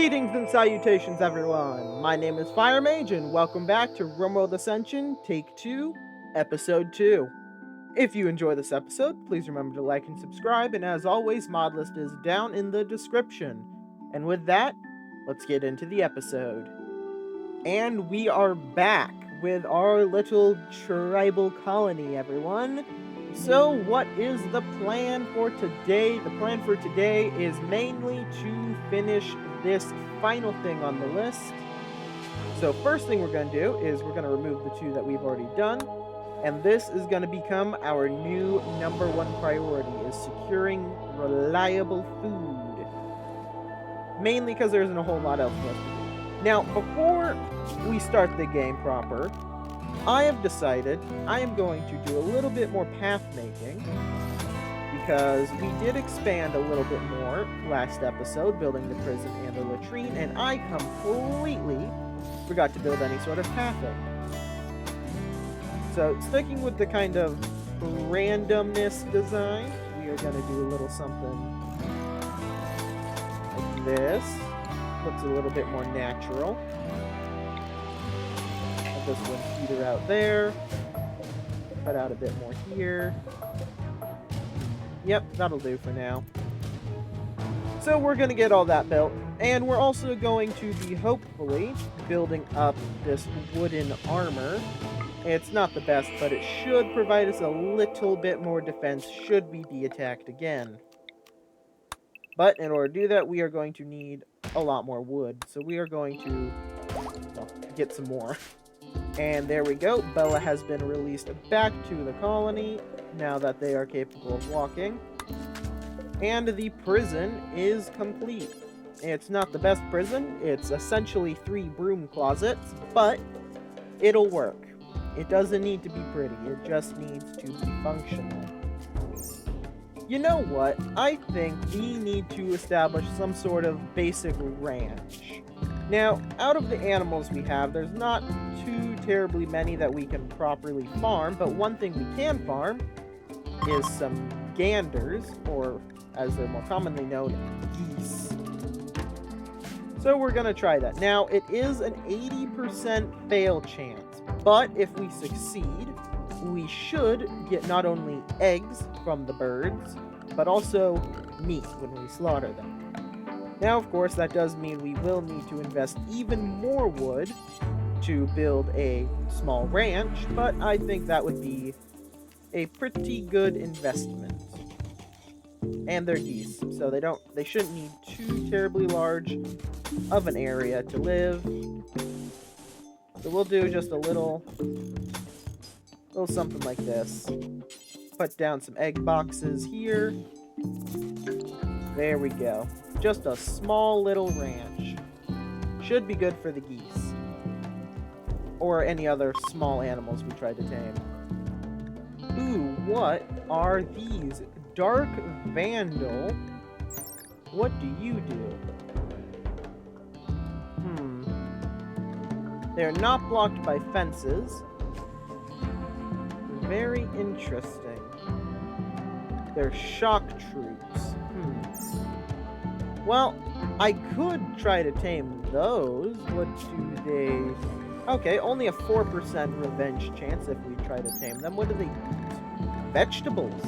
Greetings and salutations, everyone! My name is Fire Mage, and welcome back to Rimworld Ascension, Take 2, Episode 2. If you enjoy this episode, please remember to like and subscribe, and as always, mod list is down in the description. And with that, let's get into the episode. And we are back with our little tribal colony, everyone. So what is the plan for today? The plan for today is mainly to finish this final thing on the list. So first thing we're going to do is we're going to remove the two that we've already done. And this is going to become our new #1 priority, is securing reliable food. Mainly because there isn't a whole lot else for us to do. Now, before we start the game proper, I have decided I am going to do a little bit more path making, because we did expand a little bit more last episode, building the prison and the latrine, and I completely forgot to build any sort of pathing. So, sticking with the kind of randomness design, we are going to do a little something like this. Looks a little bit more natural. This one feeder out there. Cut out a bit more here. Yep, that'll do for now. So we're going to get all that built. And we're also going to be, hopefully, building up this wooden armor. It's not the best, but it should provide us a little bit more defense should we be attacked again. But in order to do that, we are going to need a lot more wood. So we are going to, well, get some more. And there we go. Bella has been released back to the colony now that they are capable of walking. And the prison is complete. It's not the best prison. It's essentially 3 broom closets, but it'll work. It doesn't need to be pretty. It just needs to be functional. You know what? I think we need to establish some sort of basic ranch. Now, out of the animals we have, there's not too terribly many that we can properly farm, but one thing we can farm is some ganders, or as they're more commonly known, geese. So we're going to try that. Now, it is an 80% fail chance, but if we succeed, we should get not only eggs from the birds, but also meat when we slaughter them. Now, of course, that does mean we will need to invest even more wood to build a small ranch, but I think that would be a pretty good investment. And they're geese, so they shouldn't need too terribly large of an area to live. So we'll do just a little something like this. Put down some egg boxes here. There we go. Just a small little ranch. Should be good for the geese. Or any other small animals we try to tame. Ooh, what are these? Dark Vandal? What do you do? They're not blocked by fences. Very interesting. They're shock troops. Well, I could try to tame those. What do they... Okay, only a 4% revenge chance if we try to tame them. What do they eat? Vegetables.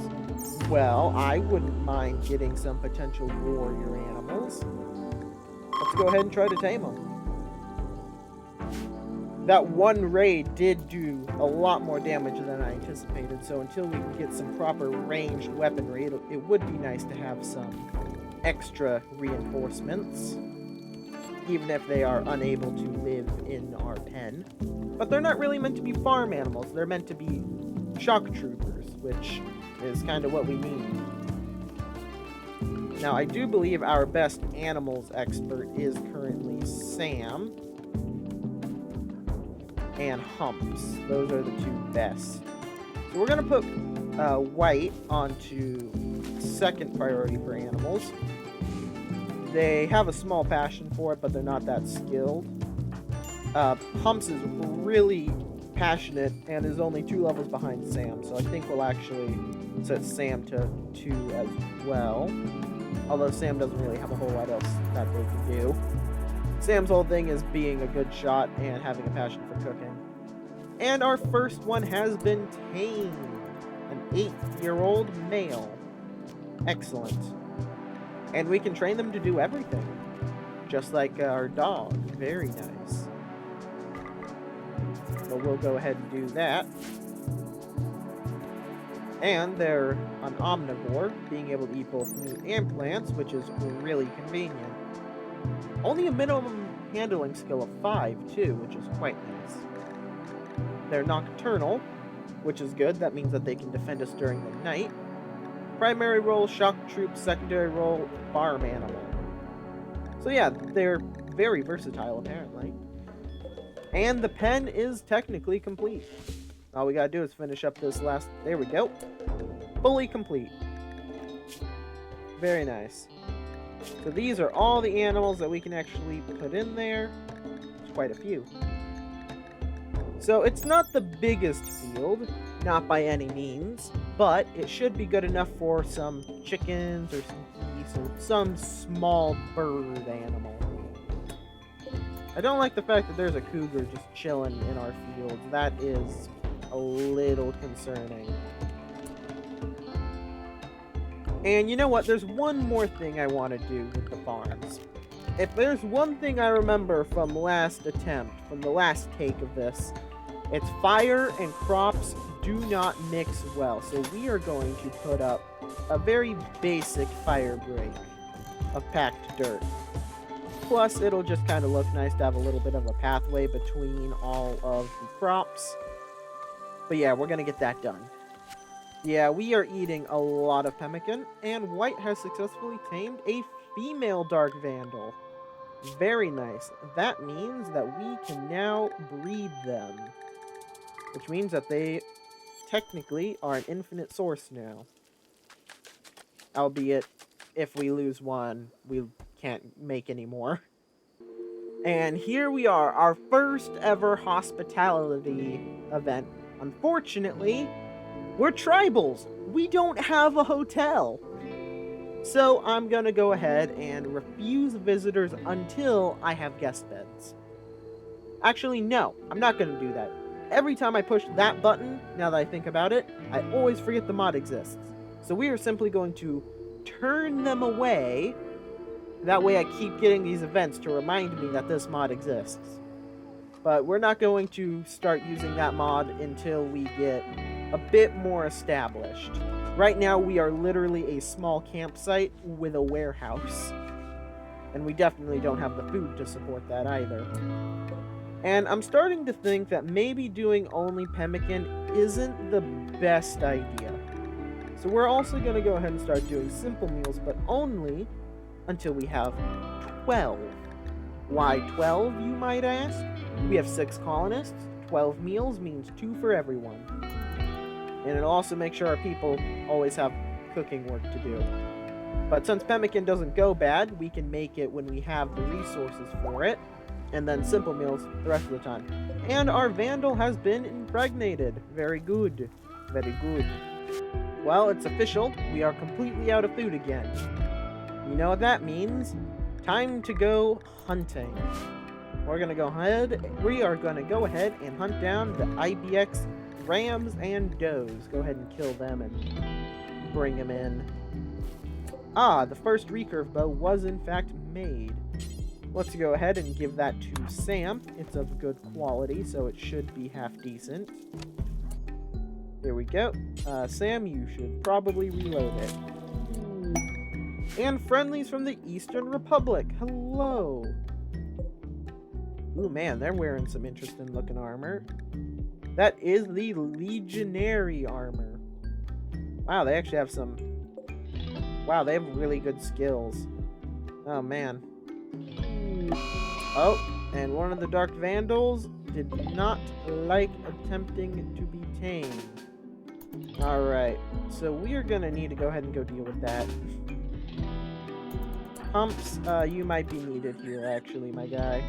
Well, I wouldn't mind getting some potential warrior animals. Let's go ahead and try to tame them. That one raid did do a lot more damage than I anticipated, so until we can get some proper ranged weaponry, it would be nice to have some extra reinforcements, even if they are unable to live in our pen. But they're not really meant to be farm animals. They're meant to be shock troopers, which is kind of what we need. Now, I do believe our best animals expert is currently Sam and Humps. Those are the 2 best. So we're going to put White onto second priority for animals. They have a small passion for it, but they're not that skilled. Humps is really passionate and is only 2 levels behind Sam, so I think we'll actually set Sam to 2 as well. Although Sam doesn't really have a whole lot else that they can do. Sam's whole thing is being a good shot and having a passion for cooking. And our first one has been tamed. An 8-year-old male. Excellent. And we can train them to do everything. Just like our dog. Very nice. So we'll go ahead and do that. And they're an omnivore, being able to eat both meat and plants, which is really convenient. Only a minimum handling skill of 5, too, which is quite nice. They're nocturnal, which is good. That means that they can defend us during the night. Primary role, shock troop. Secondary role, farm animal. So yeah, they're very versatile, apparently. And the pen is technically complete. All we gotta do is finish up this last... There we go. Fully complete. Very nice. So these are all the animals that we can actually put in there. There's quite a few. So it's not the biggest field, not by any means, but it should be good enough for some chickens or some geese or some small bird animal. I don't like the fact that there's a cougar just chilling in our fields. That is a little concerning. And you know what? There's one more thing I want to do with the farms. If there's one thing I remember from last attempt, from the last take of this, it's fire and crops do not mix well. So we are going to put up a very basic fire break of packed dirt. Plus, it'll just kind of look nice to have a little bit of a pathway between all of the crops. But yeah, we're going to get that done. Yeah, we are eating a lot of pemmican, and White has successfully tamed a female Dark Vandal. Very nice. That means that we can now breed them. Which means that they technically are an infinite source now. Albeit, if we lose one, we can't make any more. And here we are, our first ever hospitality event. Unfortunately, we're tribals. We don't have a hotel. So I'm gonna go ahead and refuse visitors until I have guest beds. Actually, no, I'm not gonna do that. Every time I push that button, now that I think about it, I always forget the mod exists. So we are simply going to turn them away. That way I keep getting these events to remind me that this mod exists. But we're not going to start using that mod until we get a bit more established. Right now we are literally a small campsite with a warehouse. And we definitely don't have the food to support that either. And I'm starting to think that maybe doing only pemmican isn't the best idea. So we're also going to go ahead and start doing simple meals, but only until we have 12. Why 12, you might ask? We have 6 colonists. 12 meals means 2 for everyone. And it'll also make sure our people always have cooking work to do. But since pemmican doesn't go bad, we can make it when we have the resources for it. And then simple meals the rest of the time. And our Vandal has been impregnated. Very good. Very good. Well, it's official. We are completely out of food again. You know what that means? Time to go hunting. We're gonna go ahead. We are gonna go ahead and hunt down the IBX rams and does. Go ahead and kill them and bring them in. Ah, the first recurve bow was in fact made. Let's go ahead and give that to Sam. It's of good quality, so it should be half decent. There we go. Sam, you should probably reload it. And friendlies from the Eastern Republic. Hello. Ooh, man, they're wearing some interesting looking armor. That is the Legionary armor. Wow, they actually have some... Wow, they have really good skills. Oh, man. Oh, and one of the Dark Vandals did not like attempting to be tamed. Alright, so we are going to need to go ahead and go deal with that. Humps, you might be needed here, actually, my guy.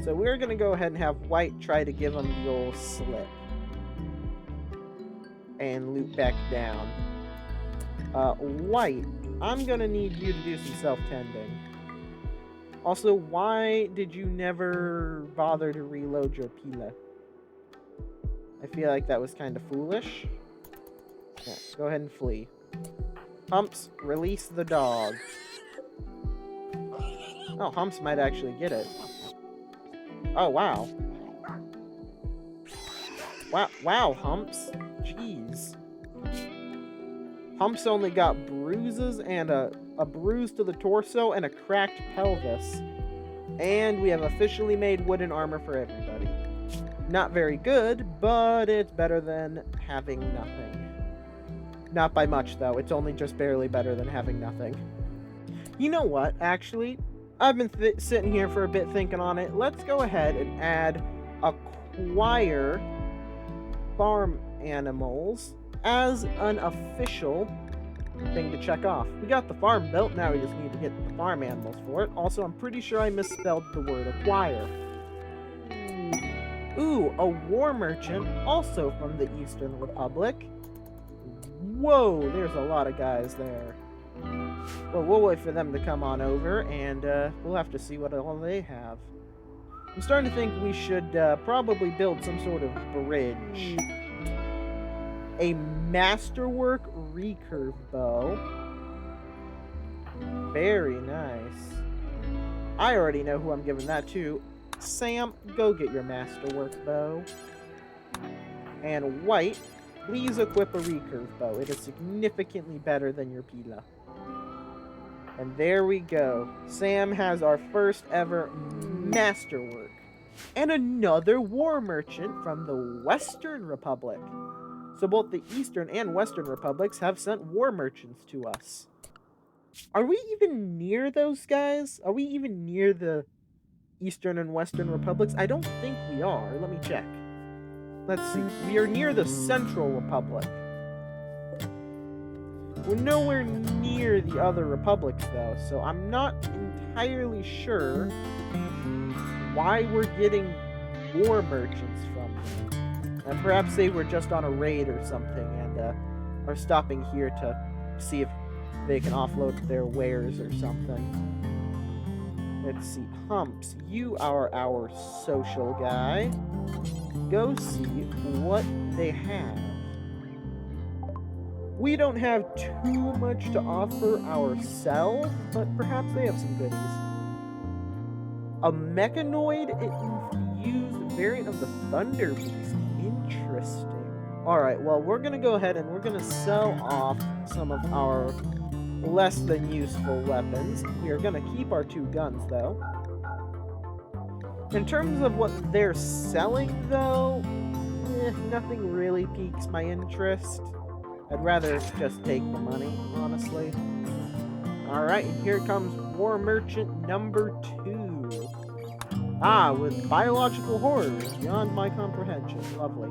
So we're going to go ahead and have White try to give him the old slip. And loop back down. White, I'm going to need you to do some self-tending. Also, why did you never bother to reload your pila? I feel like that was kind of foolish. Yeah, go ahead and flee. Humps, release the dog. Oh, Humps might actually get it. Oh, wow. Wow, Humps. Jeez. Humps only got bruises and a bruise to the torso and a cracked pelvis. And we have officially made wooden armor for everybody. Not very good, but it's better than having nothing. Not by much, though. It's only just barely better than having nothing. You know what, actually? I've been sitting here for a bit thinking on it. Let's go ahead and add acquire farm animals as an official thing to check off. We got the farm built, now we just need to get the farm animals for it. Also, I'm pretty sure I misspelled the word acquire. Ooh, a war merchant, also from the Eastern Republic. Whoa, there's a lot of guys there. Well, we'll wait for them to come on over, and we'll have to see what all they have. I'm starting to think we should probably build some sort of bridge. A masterwork recurve bow. Very nice. I already know who I'm giving that to. Sam, go get your masterwork bow. And White, please equip a recurve bow. It is significantly better than your pila. And there we go. Sam has our first ever masterwork. And another war merchant from the Western Republic. So both the Eastern and Western Republics have sent war merchants to us. Are we even near those guys? Are we even near the Eastern and Western Republics? I don't think we are. Let me check. Let's see. We are near the Central Republic. We're nowhere near the other republics, though, so I'm not entirely sure why we're getting war merchants from them. And perhaps they were just on a raid or something and are stopping here to see if they can offload their wares or something. Let's see. Humps, you are our social guy. Go see what they have. We don't have too much to offer ourselves, but perhaps they have some goodies. A Mechanoid infused variant of the Thunder Beast. Interesting. Alright, well, we're going to go ahead and we're going to sell off some of our less than useful weapons. We are going to keep our 2 guns, though. In terms of what they're selling, though, nothing really piques my interest. I'd rather just take the money, honestly. Alright, and here comes War Merchant number 2. Ah, with biological horrors beyond my comprehension. Lovely.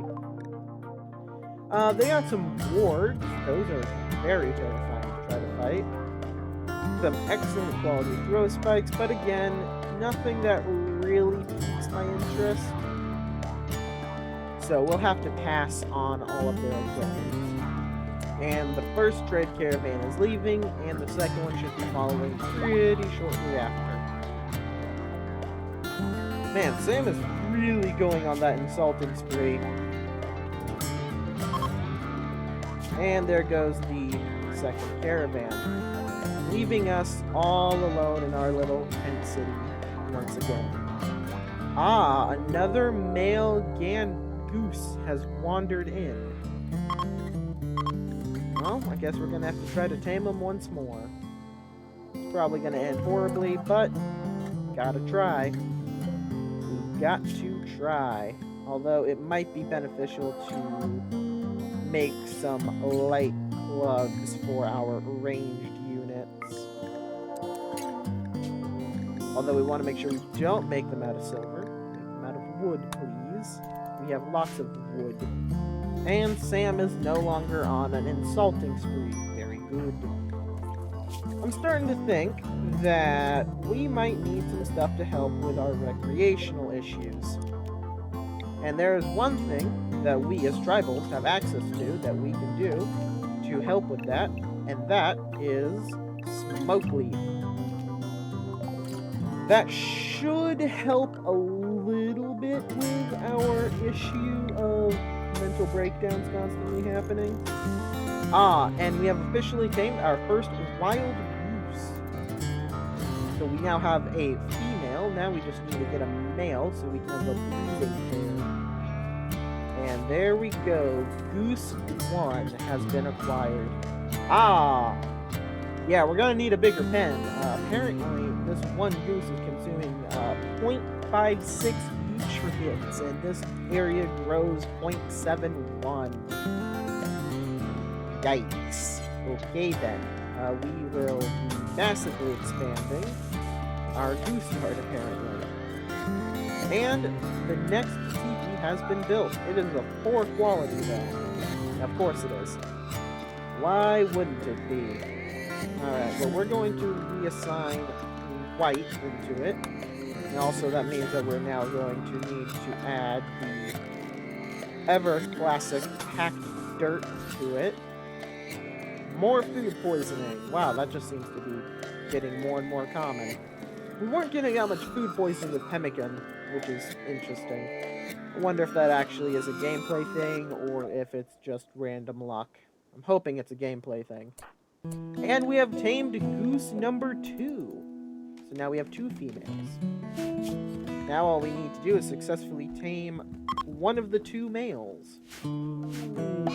They got some wards. Those are very terrifying to try to fight. Some excellent quality throw spikes, but again, nothing that really piques my interest. So we'll have to pass on all of their equipment. And the first trade caravan is leaving, and the second one should be following pretty shortly after. Man, Sam is really going on that insulting spree. And there goes the second caravan, leaving us all alone in our little tent city once again. Ah, another male goose has wandered in. Well, I guess we're gonna have to try to tame him once more. It's probably gonna end horribly, but gotta try. We've got to try. Although it might be beneficial to make some light plugs for our ranged units. Although we want to make sure we don't make them out of silver. Make them out of wood, please. We have lots of wood. And Sam is no longer on an insulting spree. Very good. I'm starting to think that we might need some stuff to help with our recreational issues. And there's one thing that we as tribals have access to that we can do to help with that, and that is smoke leaf. That should help a little bit with our issue of mental breakdowns constantly happening. And we have officially tamed our first wild goose. So we now have a female. Now we just need to get a male so we can have a breeding pair. And there we go. Goose 1 has been acquired. Yeah, we're gonna need a bigger pen. Apparently, this one goose is consuming 0.56 nutrients, and this area grows 0.71. Yikes. Okay then, we will be massively expanding our goose yard apparently. And the next teepee has been built. It is a 4 quality though. Of course it is. Why wouldn't it be? Alright, well we're going to reassign white into it. And also that means that we're now going to need to add the ever classic hacked dirt to it. More food poisoning. Wow, that just seems to be getting more and more common. We weren't getting that much food poisoning with pemmican, which is interesting. I wonder if that actually is a gameplay thing or if it's just random luck. I'm hoping it's a gameplay thing. And we have tamed goose number 2. So now we have 2 females. Now all we need to do is successfully tame one of the 2 males. One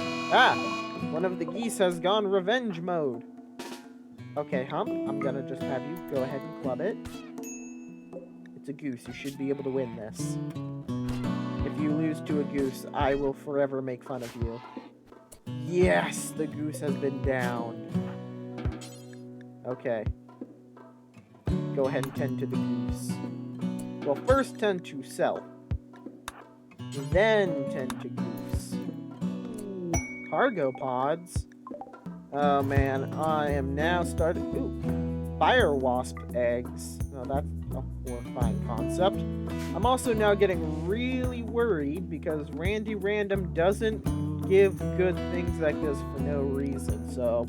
of the geese has gone revenge mode. Okay, Hump, I'm gonna just have you go ahead and club it. It's a goose. You should be able to win this. If you lose to a goose, I will forever make fun of you. Yes, the goose has been down. Okay. Go ahead and tend to the goose. Well, first tend to self. Then tend to goose. Cargo pods. Oh man, I am now starting. Ooh, fire wasp eggs. Oh, that's a horrifying concept. I'm also now getting really worried because Randy Random doesn't give good things like this for no reason. So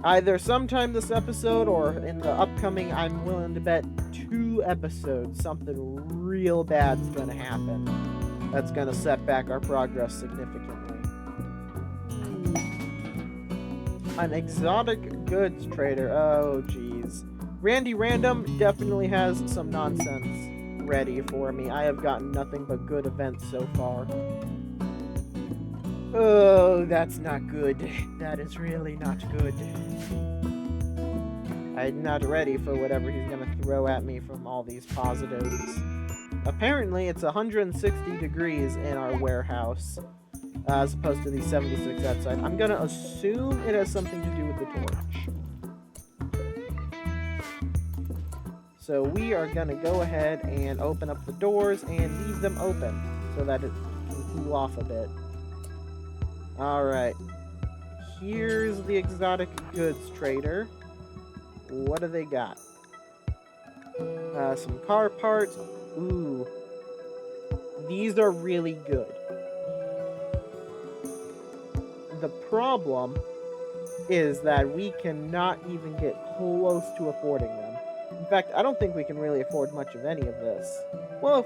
either sometime this episode or in the upcoming, I'm willing to bet 2 episodes, something real bad's gonna happen. That's gonna set back our progress significantly. An exotic goods trader. Oh, jeez. Randy Random definitely has some nonsense ready for me. I have gotten nothing but good events so far. Oh, that's not good. That is really not good. I'm not ready for whatever he's gonna throw at me from all these positives. Apparently, it's 160 degrees in our warehouse. As opposed to the 76 outside. I'm gonna assume it has something to do with the torch. So we are gonna go ahead and open up the doors and leave them open so that it can cool off a bit. Alright. Here's the exotic goods trader. What do they got? Some car parts. Ooh. These are really good. The problem is that we cannot even get close to affording them. In fact, I don't think we can really afford much of any of this. Well,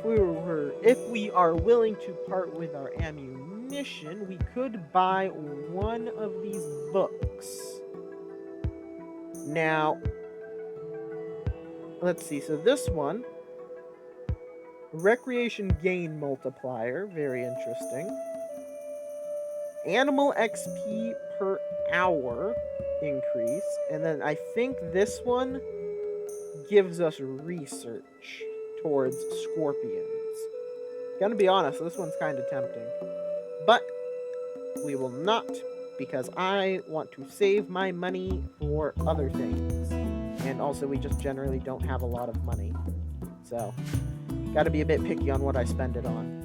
if we are willing to part with our ammunition, we could buy one of these books. Now, let's see. So this one, Recreation Gain Multiplier, very interesting. Animal XP per hour increase, and then I think this one gives us research towards scorpions. Gonna be honest, this one's kind of tempting, but we will not, because I want to save my money for other things, and also we just generally don't have a lot of money, so gotta be a bit picky on what I spend it on.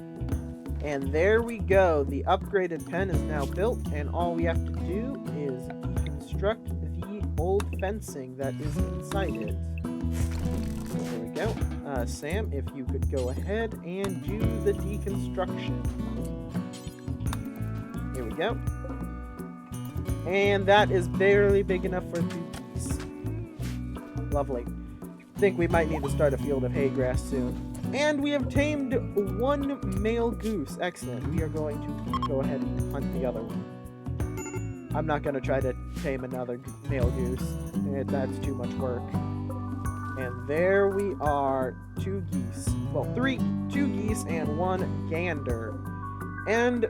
And there we go. The upgraded pen is now built, and all we have to do is deconstruct the old fencing that is inside it. There we go. Sam, if you could go ahead and do the deconstruction. Here we go. And that is barely big enough for 2 pieces. Lovely. think we might need to start a field of hay grass soon. And we have tamed one male goose. Excellent. We are going to go ahead and hunt the other one. I'm not going to try to tame another male goose. That's too much work. And there we are. 2 geese. Well, 2 geese and 1 gander. And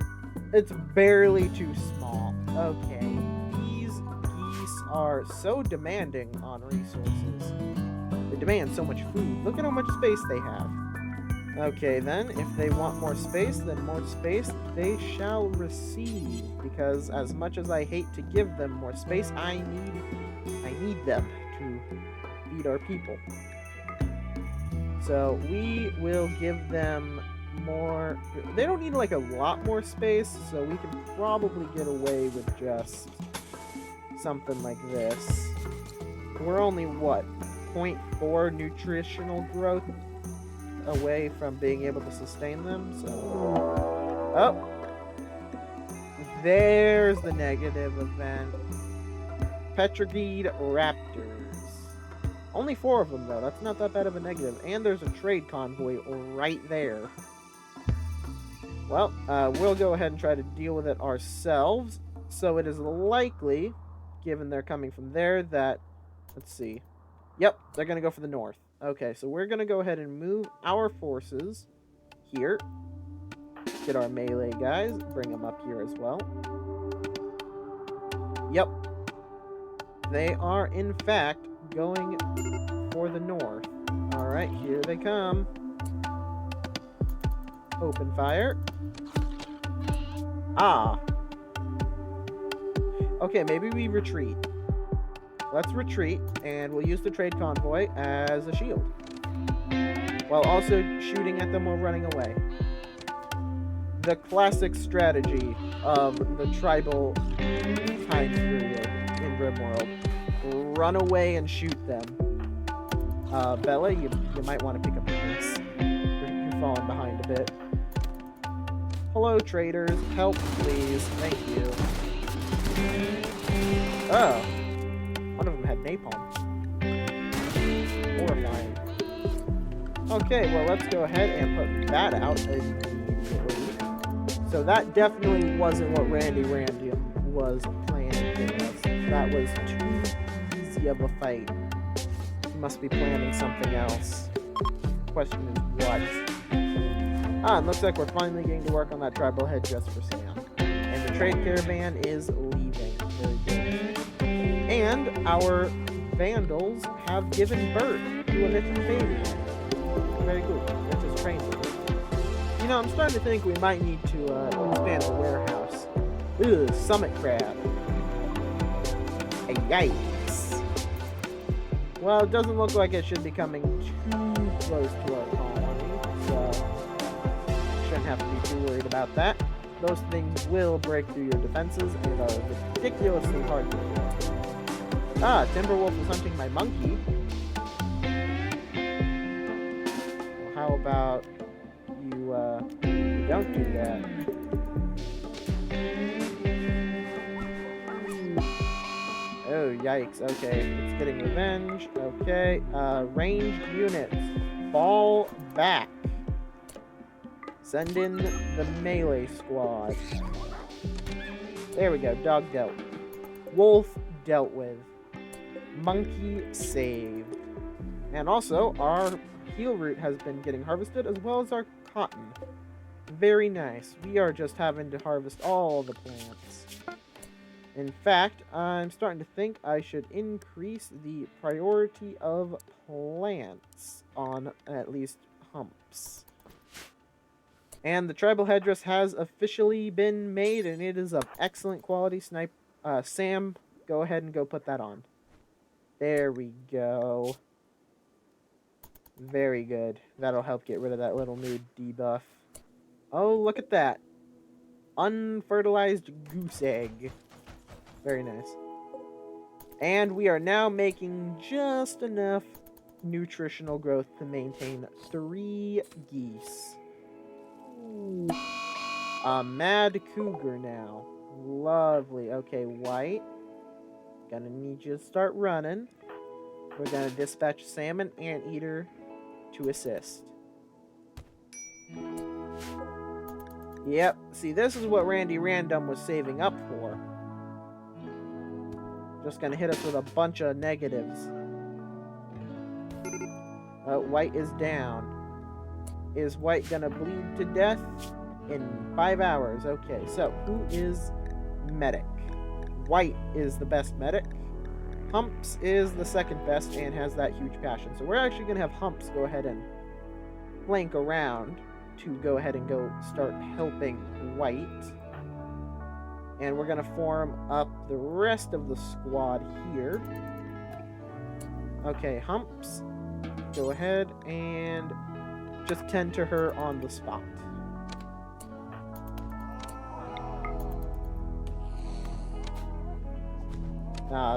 it's barely too small. Okay. These geese are so demanding on resources. They demand so much food. Look at how much space they have. Okay, then, if they want more space, then more space they shall receive. Because as much as I hate to give them more space, I need them to feed our people. So we will give them more. They don't need like a lot more space, so we can probably get away with just something like this. We're only what, 0.4 nutritional growth away from being able to sustain them. So, oh, there's the negative event. Petrogede raptors. Only 4 of them, though. That's not that bad of a negative. And there's a trade convoy right there. Well, we'll go ahead and try to deal with it ourselves. So it is likely, given they're coming from there, that... Let's see. Yep, they're going to go for the north. Okay, so we're going to go ahead and move our forces here. Get our melee guys. Bring them up here as well. Yep. They are, in fact, going for the north. Alright, here they come. Open fire. Ah. Okay, maybe we retreat. Let's retreat, and we'll use the trade convoy as a shield. While also shooting at them while running away. The classic strategy of the tribal time period in Rimworld. Run away and shoot them. Bella, you might want to pick up the pace. You're falling behind a bit. Hello, traders. Help, please. Thank you. Oh. One of them had napalm. Horrifying. Okay, well, let's go ahead and put that out immediately. So that definitely wasn't what Randy was planning for us. That was too easy of a fight. He must be planning something else. Question is what? Ah, it looks like we're finally getting to work on that tribal headdress for Sam. And the trade caravan is leaving. Very good. And our vandals have given birth to a little baby. Very good. Let's just train them. You know, I'm starting to think we might need to expand the warehouse. Ugh, summit crab. Yikes. Well, it doesn't look like it should be coming too close to our colony, so shouldn't have to be too worried about that. Those things will break through your defenses and are ridiculously hard to kill. Ah, Timberwolf is hunting my monkey. Well, how about you don't do that? Oh, yikes. Okay, it's getting revenge. Okay, ranged units. Fall back. Send in the melee squad. There we go, dog dealt. Wolf dealt with. Monkey saved. And also, our heal root has been getting harvested, as well as our cotton. Very nice. We are just having to harvest all the plants. In fact, I'm starting to think I should increase the priority of plants on at least humps. And the tribal headdress has officially been made, and it is of excellent quality. Sam, go ahead and go put that on. There we go. Very good. That'll help get rid of that little mood debuff. Oh, look at that. Unfertilized goose egg. Very nice. And we are now making just enough nutritional growth to maintain 3 geese. Ooh. A mad cougar now. Lovely. Okay, white. Gonna need you to start running. We're going to dispatch Salmon Anteater to assist. Yep, see, this is what Randy Random was saving up for. Just gonna hit us with a bunch of negatives. White is down. Is White gonna bleed to death in 5 hours? Okay, so who is medic? White is the best medic. Humps is the second best and has that huge passion. So we're actually gonna have Humps go ahead and flank around to go ahead and go start helping White. And we're going to form up the rest of the squad here. Okay, Humps, go ahead and just tend to her on the spot.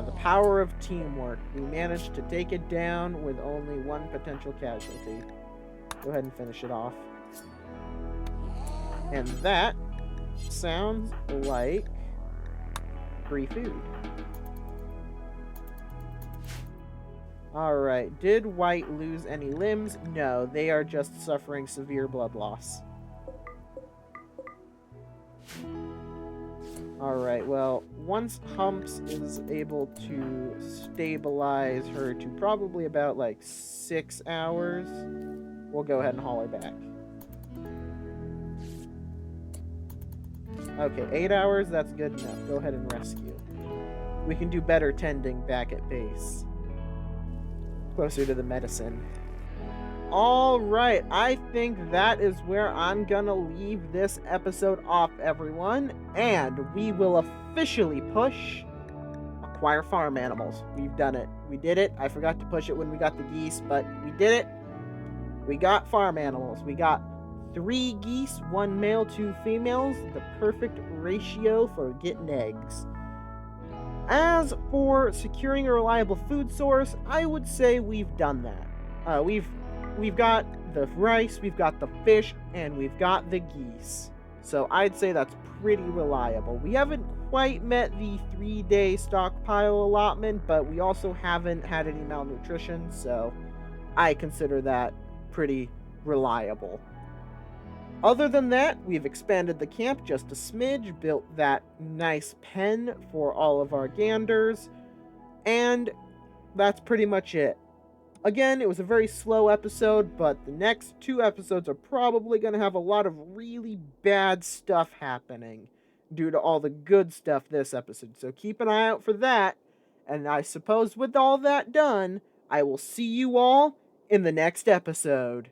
The power of teamwork. We managed to take it down with only one potential casualty. Go ahead and finish it off. And that sounds like free food. Alright, did White lose any limbs? No, they are just suffering severe blood loss. Alright, well, once Humps is able to stabilize her to probably about like 6 hours, we'll go ahead and haul her back. Okay, 8 hours, that's good enough. Go ahead and rescue. We can do better tending back at base. Closer to the medicine. Alright, I think that is where I'm gonna leave this episode off, everyone. And we will officially push acquire farm animals. We've done it. We did it. I forgot to push it when we got the geese, but we did it. We got farm animals. We got 3 geese, 1 male, 2 females, the perfect ratio for getting eggs. As for securing a reliable food source, I would say we've done that. We've got the rice, we've got the fish, and we've got the geese. So I'd say that's pretty reliable. We haven't quite met the 3-day stockpile allotment, but we also haven't had any malnutrition, so I consider that pretty reliable. Other than that, we've expanded the camp just a smidge, built that nice pen for all of our ganders, and that's pretty much it. Again, it was a very slow episode, but the next 2 episodes are probably going to have a lot of really bad stuff happening due to all the good stuff this episode, so keep an eye out for that, and I suppose with all that done, I will see you all in the next episode.